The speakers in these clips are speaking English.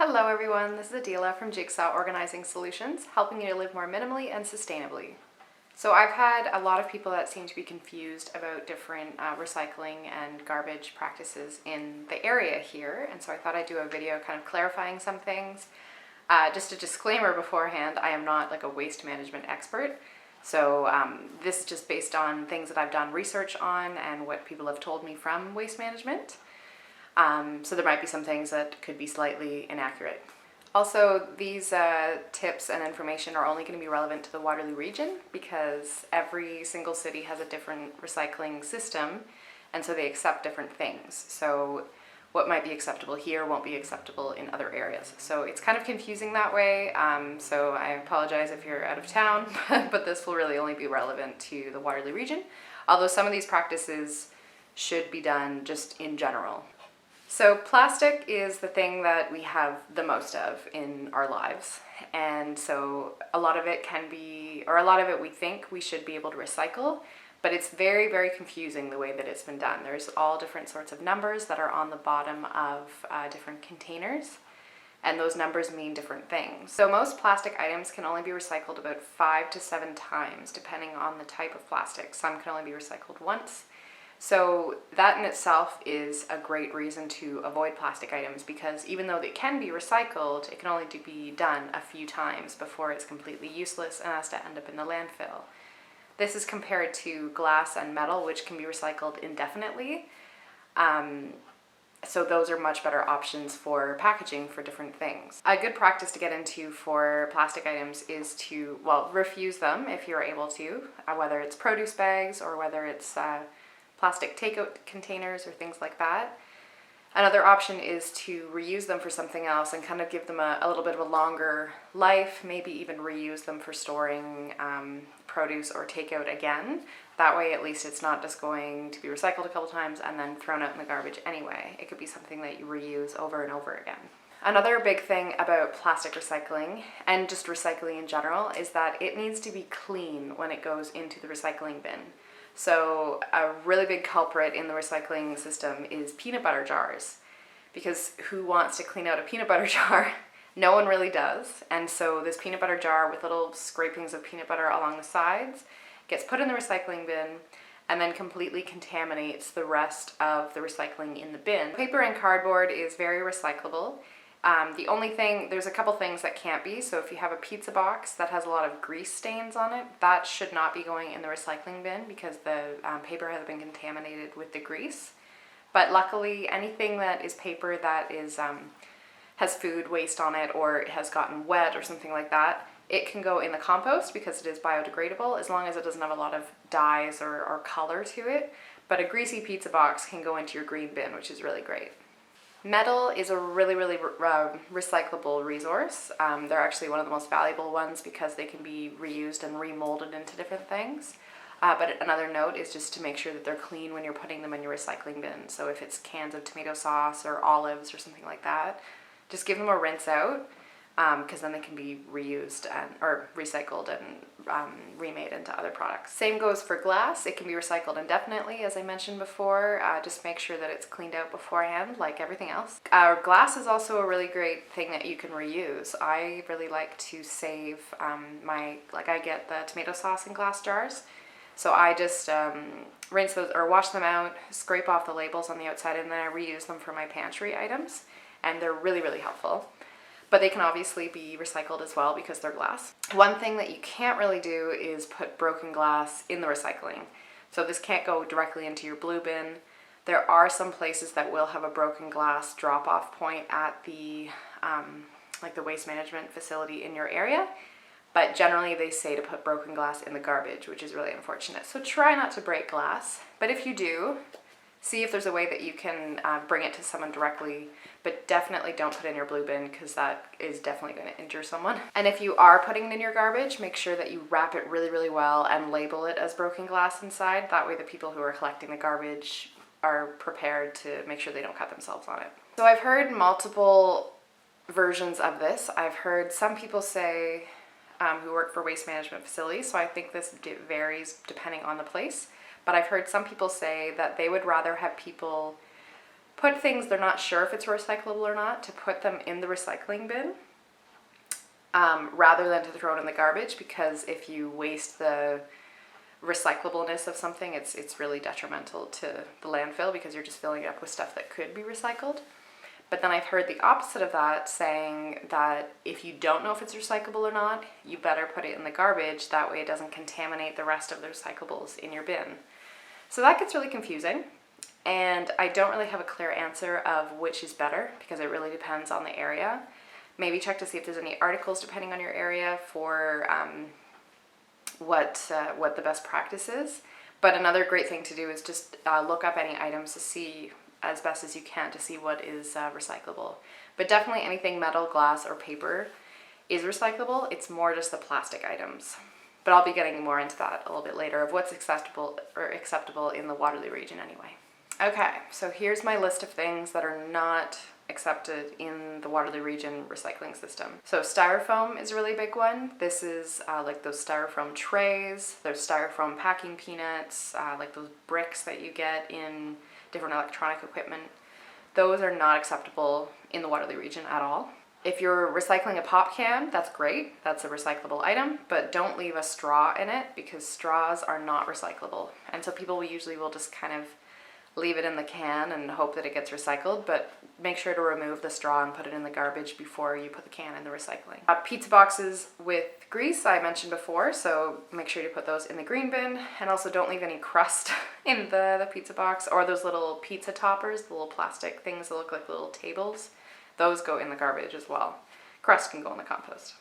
Hello everyone, this is Adeilah from Jigsaw Organizing Solutions, helping you to live more minimally and sustainably. So I've had a lot of people that seem to be confused about different recycling and garbage practices in the area here, and so I thought I'd do a video kind of clarifying some things. Just a disclaimer beforehand, I am not like a waste management expert, so this is just based on things that I've done research on and what people have told me from waste management. So there might be some things that could be slightly inaccurate. Also, these tips and information are only going to be relevant to the Waterloo region because every single city has a different recycling system, and so they accept different things. So what might be acceptable here won't be acceptable in other areas. So it's kind of confusing that way, so I apologize if you're out of town, but this will really only be relevant to the Waterloo region, although some of these practices should be done just in general. So plastic is the thing that we have the most of in our lives, and so a lot of it can be, or a lot of it we think we should be able to recycle, but it's very, very confusing the way that it's been done. There's all different sorts of numbers that are on the bottom of different containers, and those numbers mean different things. So most plastic items can only be recycled about 5 to 7 times, depending on the type of plastic. Some can only be recycled once. So that in itself is a great reason to avoid plastic items, because even though they can be recycled, it can only be done a few times before it's completely useless and has to end up in the landfill. This is compared to glass and metal, which can be recycled indefinitely. So those are much better options for packaging for different things. A good practice to get into for plastic items is to, well, refuse them if you're able to, whether it's produce bags or whether it's plastic takeout containers or things like that. Another option is to reuse them for something else and kind of give them a little bit of a longer life, maybe even reuse them for storing produce or takeout again. That way at least it's not just going to be recycled a couple times and then thrown out in the garbage anyway. It could be something that you reuse over and over again. Another big thing about plastic recycling, and just recycling in general, is that it needs to be clean when it goes into the recycling bin. So a really big culprit in the recycling system is peanut butter jars, because who wants to clean out a peanut butter jar? No one really does. And so this peanut butter jar with little scrapings of peanut butter along the sides gets put in the recycling bin and then completely contaminates the rest of the recycling in the bin. Paper and cardboard is very recyclable. The only thing, there's a couple things that can't be. So if you have a pizza box that has a lot of grease stains on it, that should not be going in the recycling bin because the paper has been contaminated with the grease. But luckily, anything that is paper that is has food waste on it, or it has gotten wet or something like that, it can go in the compost because it is biodegradable, as long as it doesn't have a lot of dyes or color to it. But a greasy pizza box can go into your green bin, which is really great. Metal is a really, really recyclable resource. They're actually one of the most valuable ones because they can be reused and remolded into different things. But another note is just to make sure that they're clean when you're putting them in your recycling bin. So if it's cans of tomato sauce or olives or something like that, just give them a rinse out, because then they can be reused or recycled and remade into other products. Same goes for glass. It can be recycled indefinitely, as I mentioned before. Just make sure that it's cleaned out beforehand, like everything else. Glass is also a really great thing that you can reuse. I really like to save I get the tomato sauce in glass jars. So I just rinse those or wash them out, scrape off the labels on the outside, and then I reuse them for my pantry items. And they're really, really helpful. But they can obviously be recycled as well because they're glass. One thing that you can't really do is put broken glass in the recycling. So this can't go directly into your blue bin. There are some places that will have a broken glass drop-off point at the the waste management facility in your area. But generally they say to put broken glass in the garbage, which is really unfortunate. So try not to break glass. But if you do, see if there's a way that you can bring it to someone directly, but definitely don't put it in your blue bin because that is definitely going to injure someone. And if you are putting it in your garbage, make sure that you wrap it really, really well and label it as broken glass inside. That way the people who are collecting the garbage are prepared to make sure they don't cut themselves on it. So I've heard multiple versions of this. I've heard some people say who work for waste management facilities, so I think this varies depending on the place. But I've heard some people say that they would rather have people put things they're not sure if it's recyclable or not, to put them in the recycling bin rather than to throw it in the garbage, because if you waste the recyclableness of something, it's really detrimental to the landfill because you're just filling it up with stuff that could be recycled. But then I've heard the opposite of that, saying that if you don't know if it's recyclable or not, you better put it in the garbage. That way it doesn't contaminate the rest of the recyclables in your bin. So that gets really confusing. And I don't really have a clear answer of which is better, because it really depends on the area. Maybe check to see if there's any articles depending on your area for what the best practice is. But another great thing to do is just look up any items to see as best as you can to see what is recyclable. But definitely anything metal, glass, or paper is recyclable. It's more just the plastic items. But I'll be getting more into that a little bit later of what's acceptable in the Waterloo region anyway. Okay, so here's my list of things that are not accepted in the Waterloo region recycling system. So styrofoam is a really big one. This is like those styrofoam trays, those styrofoam packing peanuts, like those bricks that you get in different electronic equipment. Those are not acceptable in the Waterloo region at all. If you're recycling a pop can, that's great. That's a recyclable item, but don't leave a straw in it, because straws are not recyclable. And so people usually will just kind of leave it in the can and hope that it gets recycled, but make sure to remove the straw and put it in the garbage before you put the can in the recycling. Pizza boxes with grease I mentioned before, so make sure to put those in the green bin, and also don't leave any crust in the pizza box, or those little pizza toppers, the little plastic things that look like little tables. Those go in the garbage as well. Crust can go in the compost.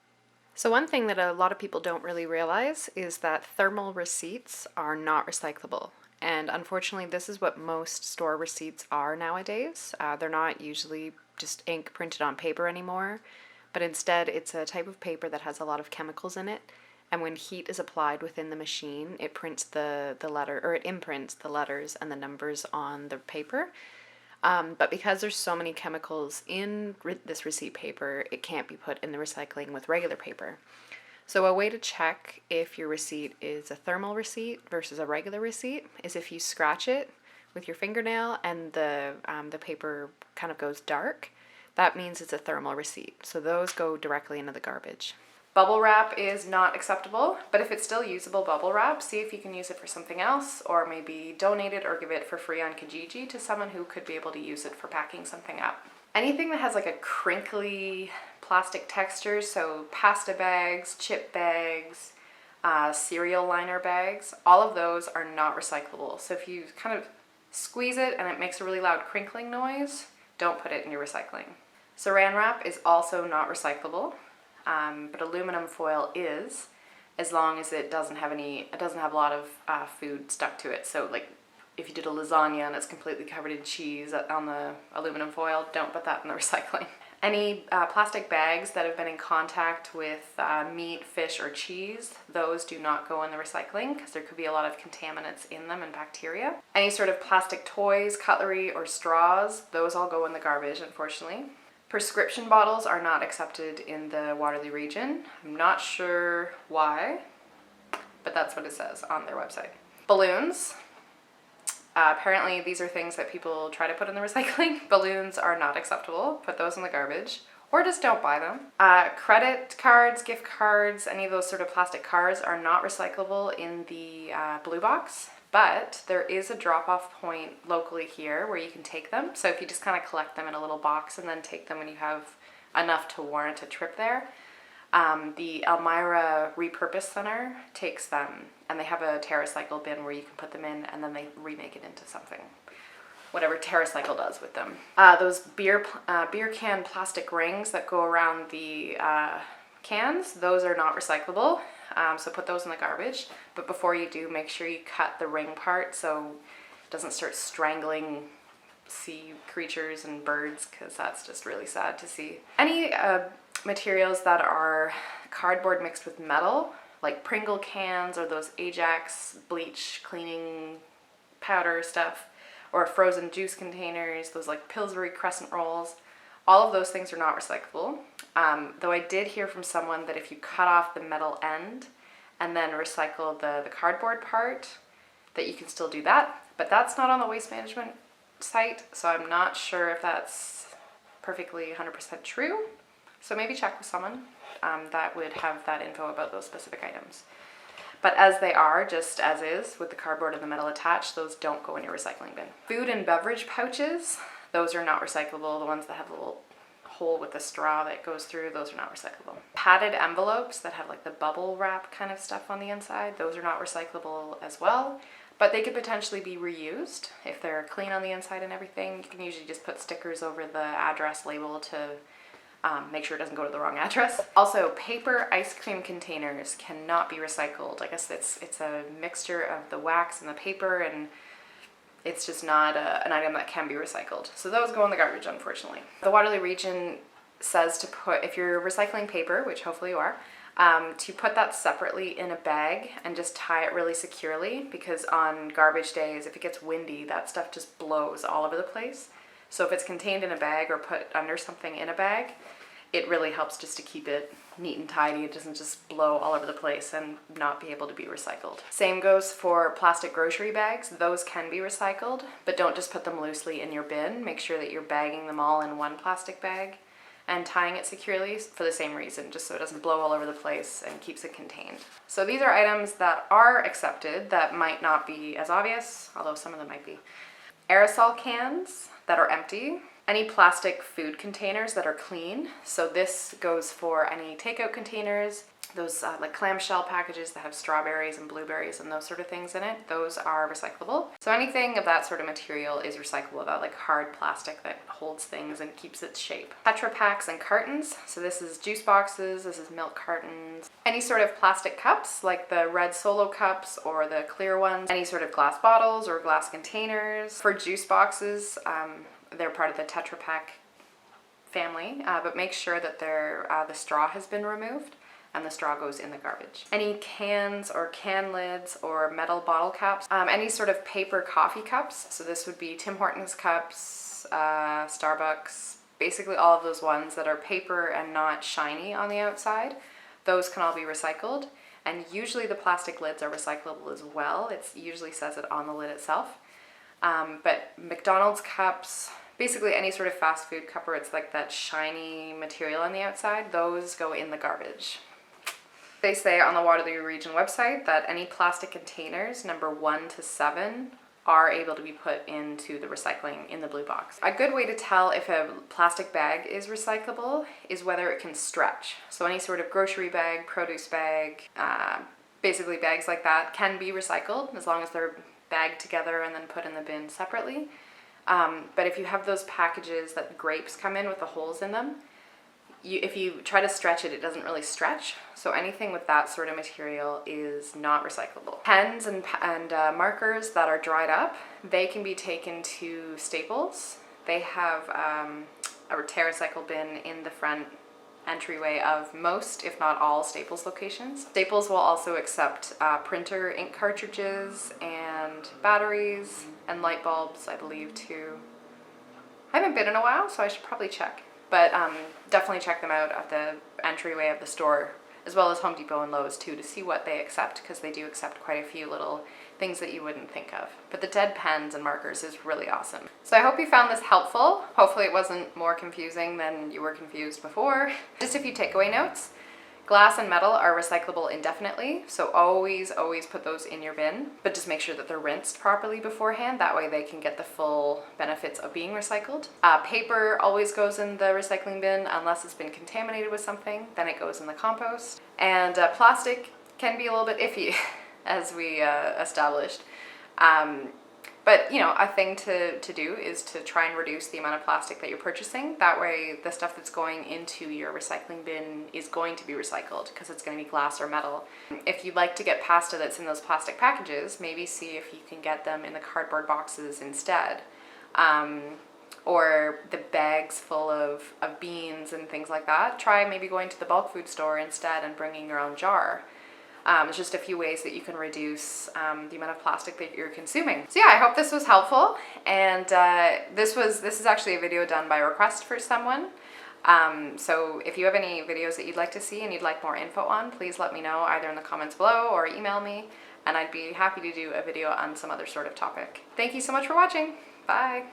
So one thing that a lot of people don't really realize is that thermal receipts are not recyclable. And unfortunately, this is what most store receipts are nowadays. They're not usually just ink printed on paper anymore, but instead it's a type of paper that has a lot of chemicals in it. And when heat is applied within the machine, it prints the letter, or it imprints the letters and the numbers on the paper. But because there's so many chemicals in this receipt paper, it can't be put in the recycling with regular paper. So a way to check if your receipt is a thermal receipt versus a regular receipt is if you scratch it with your fingernail and the paper kind of goes dark, that means it's a thermal receipt. So those go directly into the garbage. Bubble wrap is not acceptable, but if it's still usable bubble wrap, see if you can use it for something else, or maybe donate it or give it for free on Kijiji to someone who could be able to use it for packing something up. Anything that has like a crinkly plastic texture, so pasta bags, chip bags, cereal liner bags, all of those are not recyclable. So if you kind of squeeze it and it makes a really loud crinkling noise, don't put it in your recycling. Saran wrap is also not recyclable, but aluminum foil is, as long as it doesn't have a lot of food stuck to it. So like if you did a lasagna and it's completely covered in cheese on the aluminum foil, don't put that in the recycling. Any plastic bags that have been in contact with meat, fish, or cheese, those do not go in the recycling because there could be a lot of contaminants in them and bacteria. Any sort of plastic toys, cutlery, or straws, those all go in the garbage, unfortunately. Prescription bottles are not accepted in the Waterloo region. I'm not sure why, but that's what it says on their website. Balloons. Apparently these are things that people try to put in the recycling. Balloons are not acceptable. Put those in the garbage, or just don't buy them. Credit cards, gift cards, any of those sort of plastic cards are not recyclable in the blue box, but there is a drop-off point locally here where you can take them. So if you just kind of collect them in a little box and then take them when you have enough to warrant a trip there, the Elmira Repurpose Center takes them, and they have a TerraCycle bin where you can put them in and then they remake it into something, whatever TerraCycle does with them. Those beer can plastic rings that go around the cans, those are not recyclable, so put those in the garbage. But before you do, make sure you cut the ring part so it doesn't start strangling sea creatures and birds, because that's just really sad to see. Any materials that are cardboard mixed with metal, like Pringle cans or those Ajax bleach cleaning powder stuff, or frozen juice containers, those like Pillsbury crescent rolls, all of those things are not recyclable. Though I did hear from someone that if you cut off the metal end and then recycle the cardboard part, that you can still do that, but that's not on the waste management site, so I'm not sure if that's perfectly 100% true. So maybe check with someone that would have that info about those specific items. But as they are, just as is, with the cardboard and the metal attached, those don't go in your recycling bin. Food and beverage pouches, those are not recyclable. The ones that have a little hole with the straw that goes through, those are not recyclable. Padded envelopes that have like the bubble wrap kind of stuff on the inside, those are not recyclable as well. But they could potentially be reused if they're clean on the inside and everything. You can usually just put stickers over the address label to make sure it doesn't go to the wrong address. Also, paper ice cream containers cannot be recycled. I guess it's a mixture of the wax and the paper, and it's just not an item that can be recycled. So those go in the garbage, unfortunately. The Waterloo Region says to put, if you're recycling paper, which hopefully you are, to put that separately in a bag and just tie it really securely, because on garbage days, if it gets windy, that stuff just blows all over the place. So if it's contained in a bag or put under something in a bag, it really helps just to keep it neat and tidy. It doesn't just blow all over the place and not be able to be recycled. Same goes for plastic grocery bags. Those can be recycled, but don't just put them loosely in your bin. Make sure that you're bagging them all in one plastic bag and tying it securely for the same reason, just so it doesn't blow all over the place and keeps it contained. So these are items that are accepted that might not be as obvious, although some of them might be. Aerosol cans that are empty, any plastic food containers that are clean. So this goes for any takeout containers, those like clamshell packages that have strawberries and blueberries and those sort of things in it, those are recyclable. So anything of that sort of material is recyclable, that like hard plastic that holds things and keeps its shape. Tetra Paks and cartons, so this is juice boxes, this is milk cartons. Any sort of plastic cups, like the red Solo cups or the clear ones. Any sort of glass bottles or glass containers. For juice boxes, they're part of the Tetra Pak family, but make sure that the straw has been removed and the straw goes in the garbage. Any cans or can lids or metal bottle caps, any sort of paper coffee cups, so this would be Tim Hortons cups, Starbucks, basically all of those ones that are paper and not shiny on the outside, those can all be recycled. And usually the plastic lids are recyclable as well. It usually says it on the lid itself. But McDonald's cups, basically any sort of fast food cup where it's like that shiny material on the outside, those go in the garbage. They say on the Waterloo Region website that any plastic containers, number 1 to 7, are able to be put into the recycling in the blue box. A good way to tell if a plastic bag is recyclable is whether it can stretch. So any sort of grocery bag, produce bag, basically bags like that can be recycled as long as they're bagged together and then put in the bin separately. But if you have those packages that grapes come in with the holes in them, if you try to stretch it, it doesn't really stretch. So anything with that sort of material is not recyclable. Pens and markers that are dried up, they can be taken to Staples. They have a TerraCycle bin in the front entryway of most, if not all, Staples locations. Staples will also accept printer ink cartridges and batteries and light bulbs, I believe, too. I haven't been in a while, so I should probably check. But definitely check them out at the entryway of the store, as well as Home Depot and Lowe's too, to see what they accept, because they do accept quite a few little things that you wouldn't think of. But the dead pens and markers is really awesome. So I hope you found this helpful. Hopefully it wasn't more confusing than you were confused before. Just a few takeaway notes. Glass and metal are recyclable indefinitely, so always put those in your bin, but just make sure that they're rinsed properly beforehand. That way they can get the full benefits of being recycled. Paper always goes in the recycling bin unless it's been contaminated with something, then it goes in the compost. And plastic can be a little bit iffy, as we established. But, you know, a thing to do is to try and reduce the amount of plastic that you're purchasing. That way the stuff that's going into your recycling bin is going to be recycled, because it's going to be glass or metal. If you'd like to get pasta that's in those plastic packages, maybe see if you can get them in the cardboard boxes instead. Or the bags full of beans and things like that. Try maybe going to the bulk food store instead and bringing your own jar. It's just a few ways that you can reduce the amount of plastic that you're consuming. So yeah, I hope this was helpful. And this is actually a video done by request for someone. So if you have any videos that you'd like to see and you'd like more info on, please let me know either in the comments below or email me, and I'd be happy to do a video on some other sort of topic. Thank you so much for watching. Bye.